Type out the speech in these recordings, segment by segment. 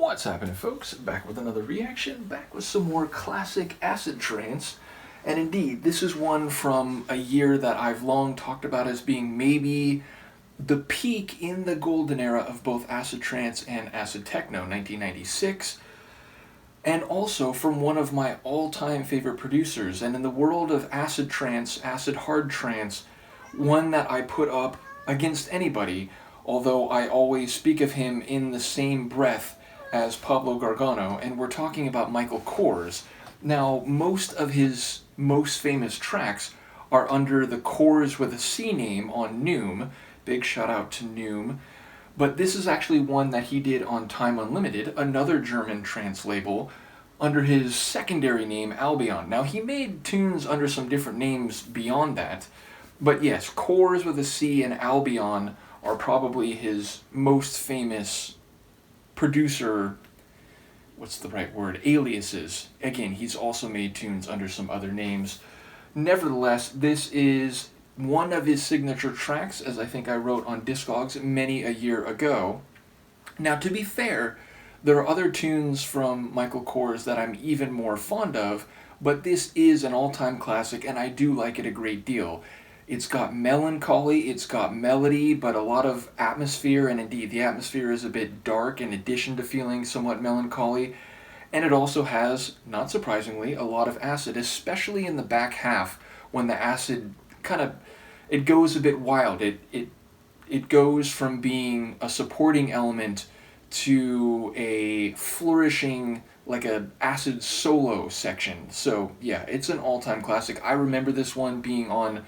What's happening, folks? Back with another reaction, back with some more classic acid trance. And indeed, this is one from a year that I've long talked about as being maybe the peak in the golden era of both acid trance and acid techno, 1996. And also from one of my all-time favorite producers. And in the world of acid trance, acid hard trance, one that I put up against anybody, although I always speak of him in the same breath as Pablo Gargano, and we're talking about Michael Kors. Now, most of his most famous tracks are under the Kors with a C name on Noom. Big shout out to Noom. But this is actually one that he did on Time Unlimited, another German trance label, under his secondary name Albion. Now, he made tunes under some different names beyond that, but yes, Kors with a C and Albion are probably his most famous producer, what's the right word, aliases. Again, he's also made tunes under some other names. Nevertheless, this is one of his signature tracks, as I think I wrote on Discogs many a year ago. Now, to be fair, there are other tunes from Michael Kors that I'm even more fond of, but this is an all-time classic, and I do like it a great deal. It's got melancholy, it's got melody, but a lot of atmosphere, and indeed the atmosphere is a bit dark in addition to feeling somewhat melancholy. And it also has, not surprisingly, a lot of acid, especially in the back half when the acid it goes a bit wild. It goes from being a supporting element to a flourishing, like a acid solo section. So yeah, it's an all-time classic. I remember this one being on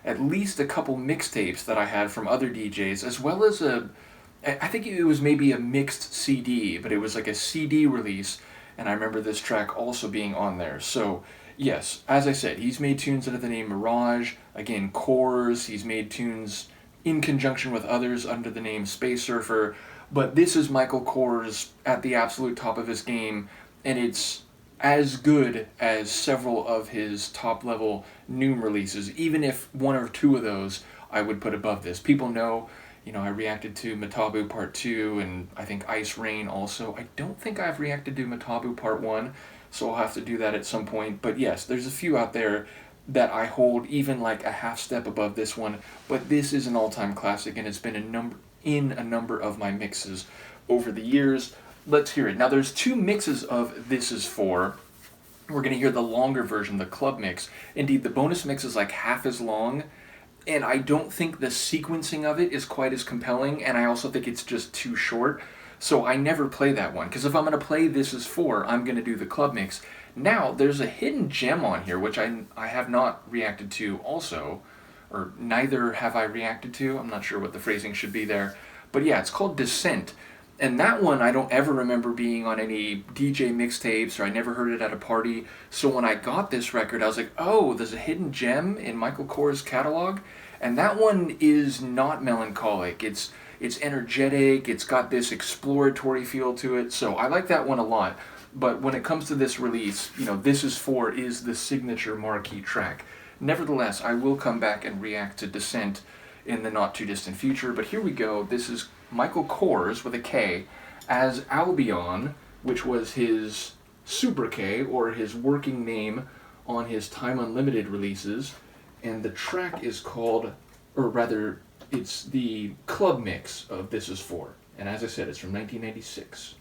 at least a couple mixtapes that I had from other DJs, as well as I think it was maybe a mixed CD, but it was like a CD release, and I remember this track also being on there. So yes, as I said, he's made tunes under the name Mirage, again, Kors, he's made tunes in conjunction with others under the name Space Surfer, but this is Michael Kors at the absolute top of his game, and it's as good as several of his top-level Noom releases, even if one or two of those I would put above this. People know, I reacted to Matabu Part 2, and I think Ice Rain also. I don't think I've reacted to Matabu Part 1, so I'll have to do that at some point. But yes, there's a few out there that I hold even like a half step above this one, but this is an all-time classic, and it's been in a number of my mixes over the years. Let's hear it. Now, there's two mixes of This Is For. We're going to hear the longer version, the club mix. Indeed, the bonus mix is like half as long, and I don't think the sequencing of it is quite as compelling, and I also think it's just too short, so I never play that one, because if I'm going to play This Is For, I'm going to do the club mix. Now, there's a hidden gem on here, which I have not reacted to also, or neither have I reacted to. I'm not sure what the phrasing should be there. But yeah, it's called Descent. And that one I don't ever remember being on any DJ mixtapes, or I never heard it at a party. So when I got this record, I was like, oh, there's a hidden gem in Michael Kors' catalog. And that one is not melancholic. It's energetic, it's got this exploratory feel to it. So I like that one a lot. But when it comes to this release, This Is For is the signature marquee track. Nevertheless, I will come back and react to Descent in the not-too-distant future, but here we go. This is Michael Kors, with a K, as Albion, which was his sobriquet, or his working name on his Time Unlimited releases, and the track is called, or rather, it's the club mix of This Is For, and as I said, it's from 1996.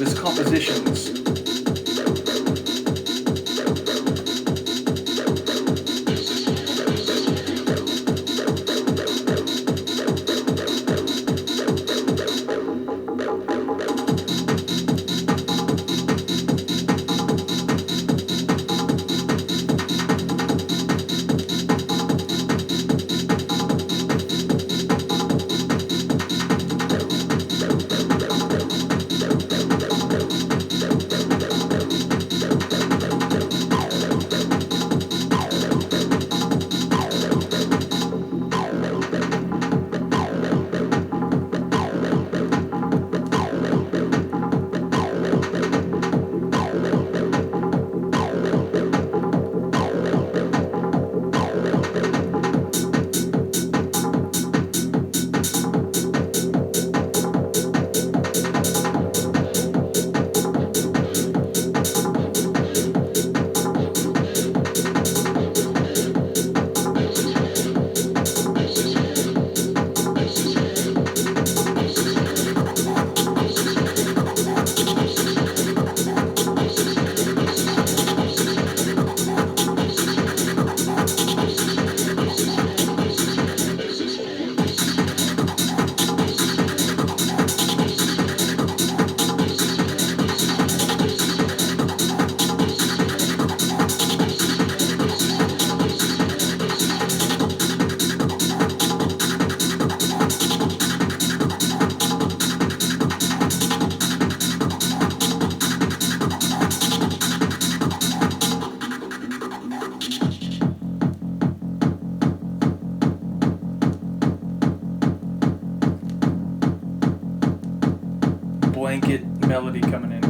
of his compositions. Blanket melody coming in.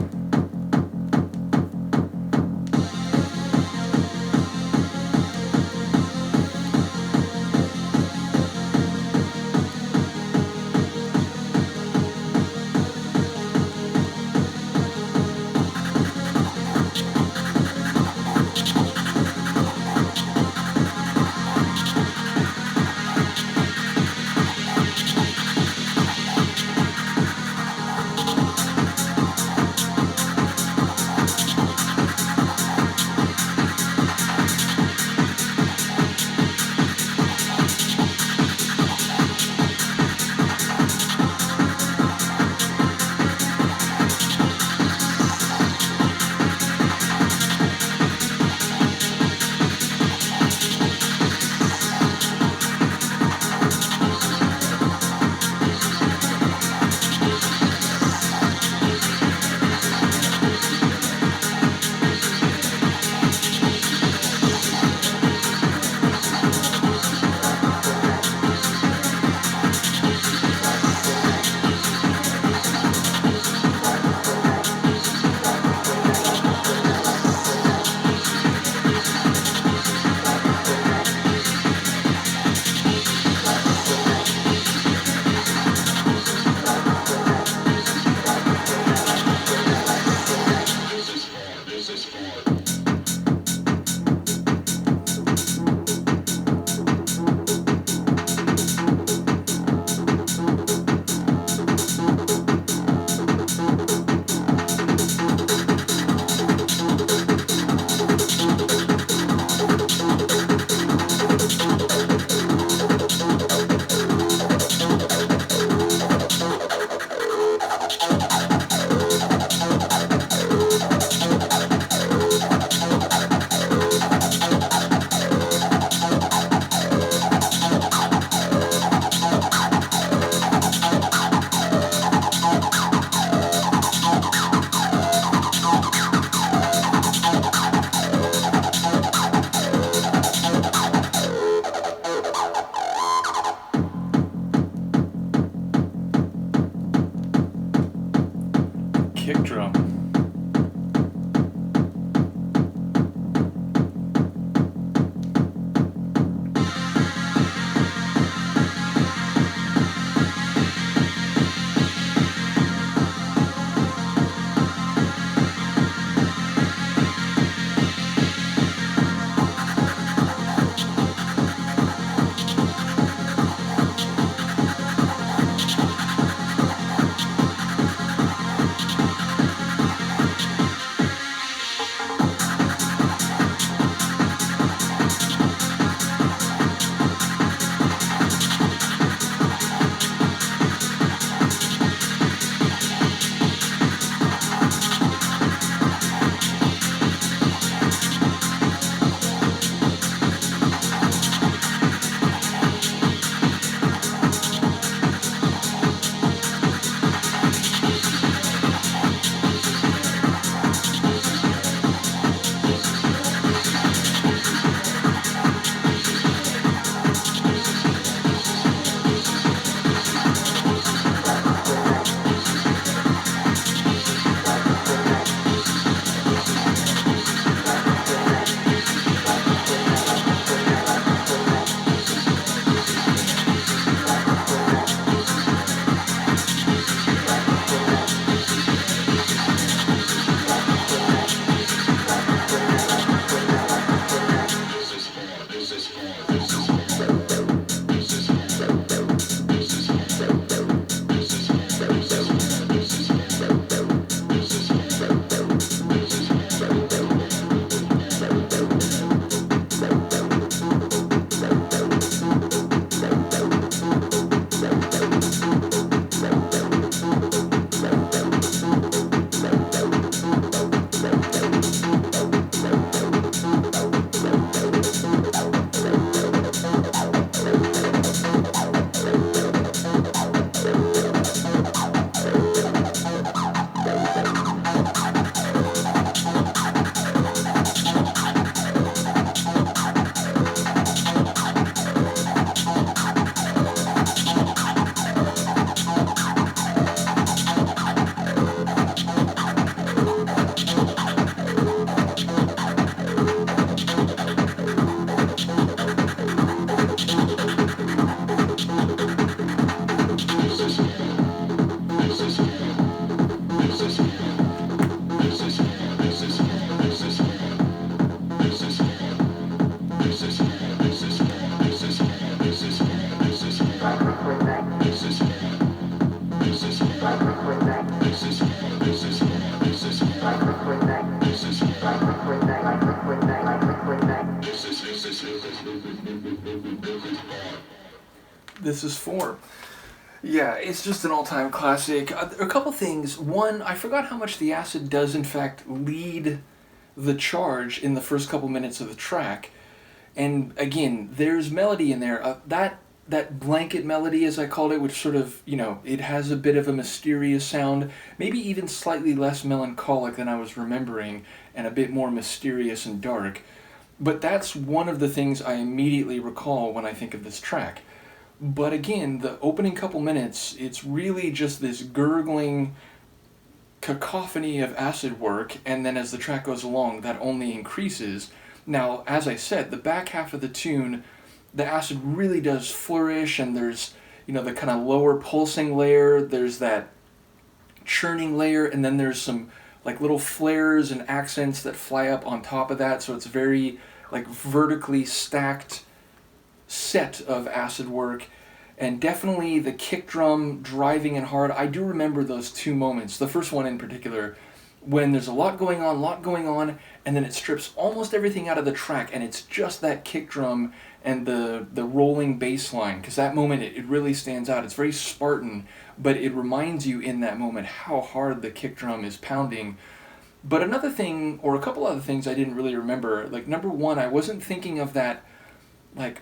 This is for. Yeah, it's just an all-time classic. A couple things. One, I forgot how much the acid does in fact lead the charge in the first couple minutes of the track. And again, there's melody in there. That blanket melody, as I called it, which sort of, it has a bit of a mysterious sound, maybe even slightly less melancholic than I was remembering, and a bit more mysterious and dark. But that's one of the things I immediately recall when I think of this track. But again, the opening couple minutes, it's really just this gurgling cacophony of acid work, and then as the track goes along, that only increases. Now, as I said, the back half of the tune, the acid really does flourish, and there's, the kind of lower pulsing layer, there's that churning layer, and then there's some like little flares and accents that fly up on top of that, so it's very like vertically stacked set of acid work. And definitely the kick drum driving it hard. I do remember those two moments, the first one in particular, when there's a lot going on, and then it strips almost everything out of the track, and it's just that kick drum and the rolling bass line, because that moment, it really stands out. It's very Spartan, but it reminds you in that moment how hard the kick drum is pounding. But another thing, or a couple other things I didn't really remember, like number one, I wasn't thinking of that, like,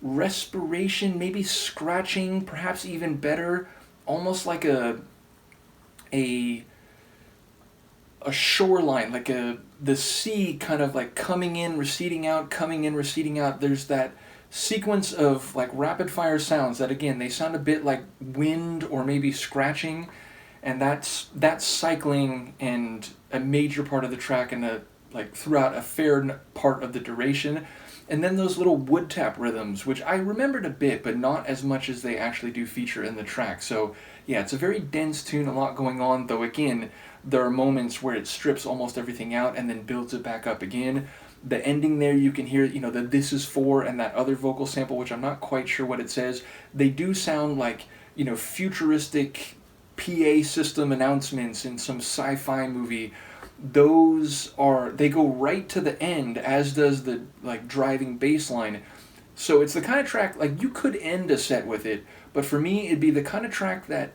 respiration, maybe scratching, perhaps even better, almost like a shoreline, like the sea kind of like coming in, receding out, coming in, receding out. There's that sequence of like rapid fire sounds that, again, they sound a bit like wind or maybe scratching, and that's cycling and a major part of the track, and like throughout a fair part of the duration. And then those little wood tap rhythms, which I remembered a bit, but not as much as they actually do feature in the track. So yeah, it's a very dense tune, a lot going on, though again, there are moments where it strips almost everything out and then builds it back up again. The ending there, you can hear, the "This Is For" and that other vocal sample, which I'm not quite sure what it says. They do sound like, futuristic PA system announcements in some sci-fi movie. They go right to the end, as does the like driving bass line. So it's the kind of track, like, you could end a set with it, but for me it'd be the kind of track that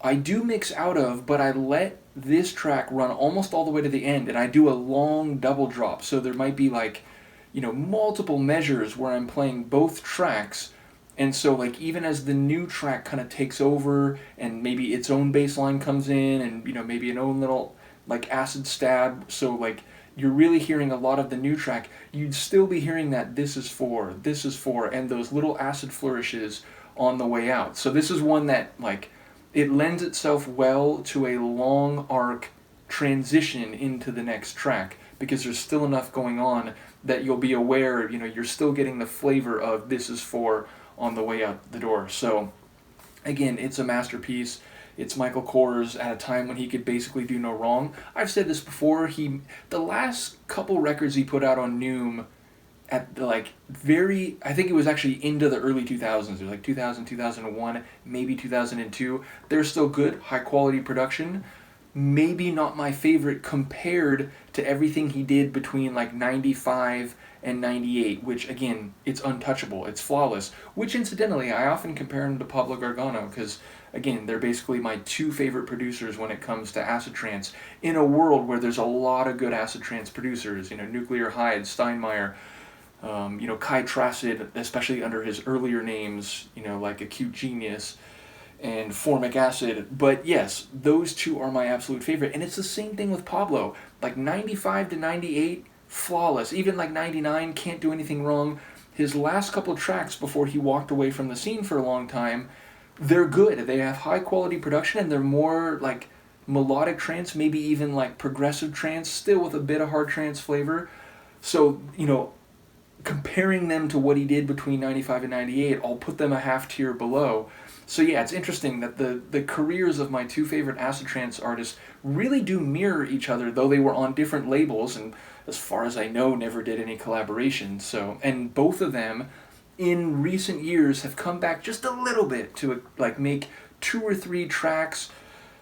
I do mix out of, but I let this track run almost all the way to the end, and I do a long double drop. So there might be like, multiple measures where I'm playing both tracks. And so, like, even as the new track kind of takes over, and maybe its own bass line comes in, and, maybe an own little like acid stab, so like you're really hearing a lot of the new track, you'd still be hearing that "This Is For," and those little acid flourishes on the way out. So this is one that, like, it lends itself well to a long arc transition into the next track, because there's still enough going on that you'll be aware, you're still getting the flavor of "This Is For" on the way out the door. So again, it's a masterpiece. It's Michael Kors at a time when he could basically do no wrong. I've said this before, the last couple records he put out on Noom, at the, like, I think it was actually into the early 2000s, it was like 2000, 2001, maybe 2002, they're still good, high quality production. Maybe not my favorite compared to everything he did between like 95 and 98, which, again, it's untouchable, it's flawless, which incidentally I often compare him to Pablo Gargano, because again, they're basically my two favorite producers when it comes to acid trance, in a world where there's a lot of good acid trance producers, Nuclear Hyde, Steinmeier, Kai Tracid, especially under his earlier names, like Acute Genius and Formic Acid. But yes, those two are my absolute favorite, and it's the same thing with Pablo. Like 95 to 98, flawless. Even like 99, can't do anything wrong. His last couple tracks before he walked away from the scene for a long time, they're good. They have high quality production, and they're more like melodic trance, maybe even like progressive trance, still with a bit of hard trance flavor. So, comparing them to what he did between 95 and 98, I'll put them a half tier below. So yeah, it's interesting that the careers of my two favorite acid trance artists really do mirror each other, though they were on different labels, and as far as I know, never did any collaboration. So, and both of them in recent years have come back just a little bit to like make 2 or 3 tracks.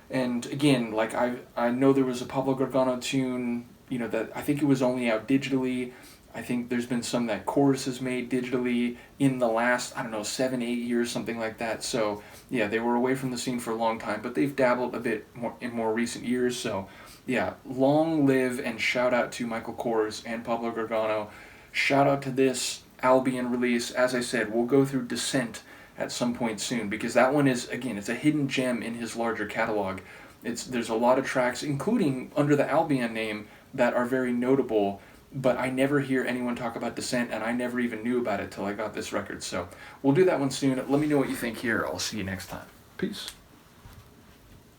And again, like I know there was a Pablo Gargano tune, that I think it was only out digitally. I think there's been some that Chorus has made digitally in the last, I don't know, 7-8 years, something like that. So yeah, they were away from the scene for a long time, but they've dabbled a bit more in more recent years. So yeah, long live and shout out to Michael Kors and Pablo Gargano. Shout out to this Albion release. As I said, we'll go through Descent at some point soon, because that one is, again, it's a hidden gem in his larger catalog. There's a lot of tracks, including under the Albion name, that are very notable, but I never hear anyone talk about Descent, and I never even knew about it till I got this record. So we'll do that one soon. Let me know what you think here. I'll see you next time. Peace.